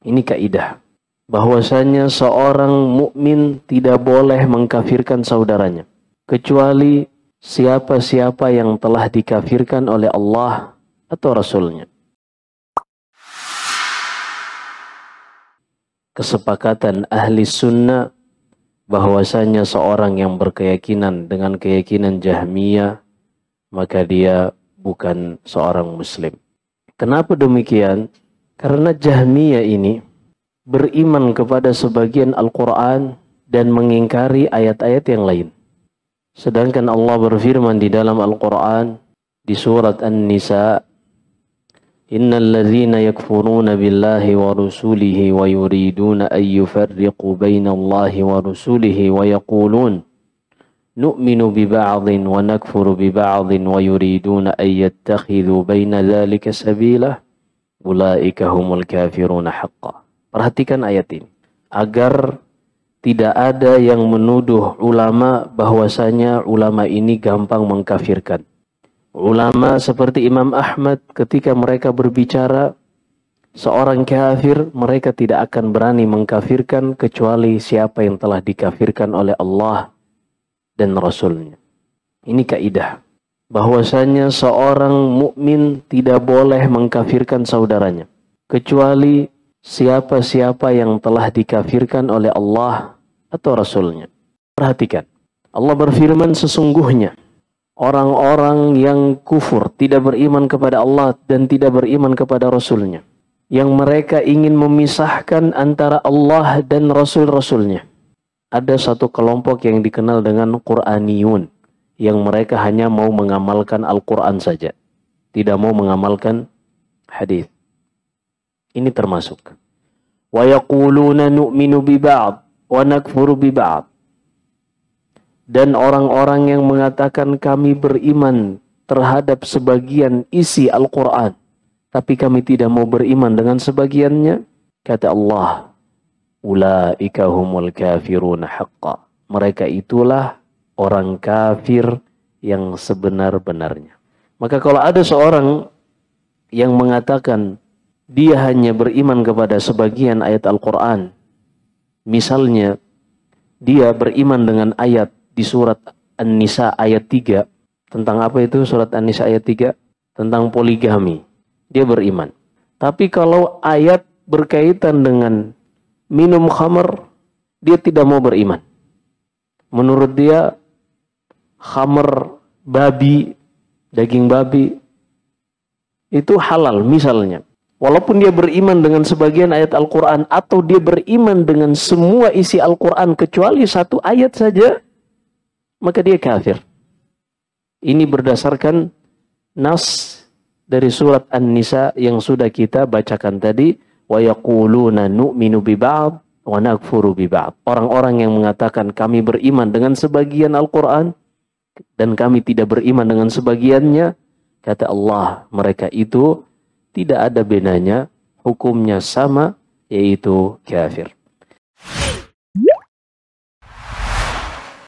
Ini kaidah bahwasanya seorang mukmin tidak boleh mengkafirkan saudaranya kecuali siapa-siapa yang telah dikafirkan oleh Allah atau Rasulnya. Kesepakatan ahli sunnah bahwasanya seorang yang berkeyakinan dengan keyakinan Jahmiyah, maka dia bukan seorang muslim. Kenapa demikian? Karena Jahmiyah ini beriman kepada sebagian Al-Quran dan mengingkari ayat-ayat yang lain. Sedangkan Allah berfirman di dalam Al-Quran di surat An-Nisa, Innal ladzina yakfuruna billahi wa rusulihi wa yuriduna an yufarriqu bainallahi wa rusulihi wa yaqulun nu'minu bi ba'dhin wa nakfuru bi ba'dhin wa yuriduna an yattakhidhu baina dzalika sabila ulaika humul kafiruna haqqan. Perhatikan ayat ini agar tidak ada yang menuduh ulama bahwasanya ulama ini gampang mengkafirkan. Ulama seperti Imam Ahmad ketika mereka berbicara seorang kafir, mereka tidak akan berani mengkafirkan kecuali siapa yang telah dikafirkan oleh Allah dan Rasulnya. Ini kaidah bahwasanya seorang mukmin tidak boleh mengkafirkan saudaranya kecuali siapa-siapa yang telah dikafirkan oleh Allah atau Rasulnya. Perhatikan, Allah berfirman sesungguhnya orang-orang yang kufur, tidak beriman kepada Allah dan tidak beriman kepada Rasulnya, yang mereka ingin memisahkan antara Allah dan Rasul-Rasulnya. Ada satu kelompok yang dikenal dengan Qur'aniyun, yang mereka hanya mau mengamalkan Al-Quran saja, tidak mau mengamalkan hadis. Ini termasuk. Wa yaquluna nu'minu bi ba'd wa nakfuru bi ba'd. Dan orang-orang yang mengatakan kami beriman terhadap sebagian isi Al-Quran, tapi kami tidak mau beriman dengan sebagiannya, kata Allah, ulaika humul kafiruna haqqa. Mereka itulah orang kafir yang sebenar-benarnya. Maka kalau ada seorang yang mengatakan dia hanya beriman kepada sebagian ayat Al-Quran, misalnya dia beriman dengan ayat di surat An-Nisa ayat 3. Tentang apa itu surat An-Nisa ayat 3? Tentang poligami. Dia beriman. Tapi kalau ayat berkaitan dengan minum khamr, dia tidak mau beriman. Menurut dia, khamr babi, daging babi, itu halal misalnya. Walaupun dia beriman dengan sebagian ayat Al-Quran, atau dia beriman dengan semua isi Al-Quran kecuali satu ayat saja, maka dia kafir. Ini berdasarkan nas dari surat An-Nisa yang sudah kita bacakan tadi, wa yaquluna nu'minu bi ba'd wa nakfuru bi ba'd. Orang-orang yang mengatakan kami beriman dengan sebagian Al-Quran dan kami tidak beriman dengan sebagiannya, kata Allah, mereka itu tidak ada bedanya, hukumnya sama, yaitu kafir.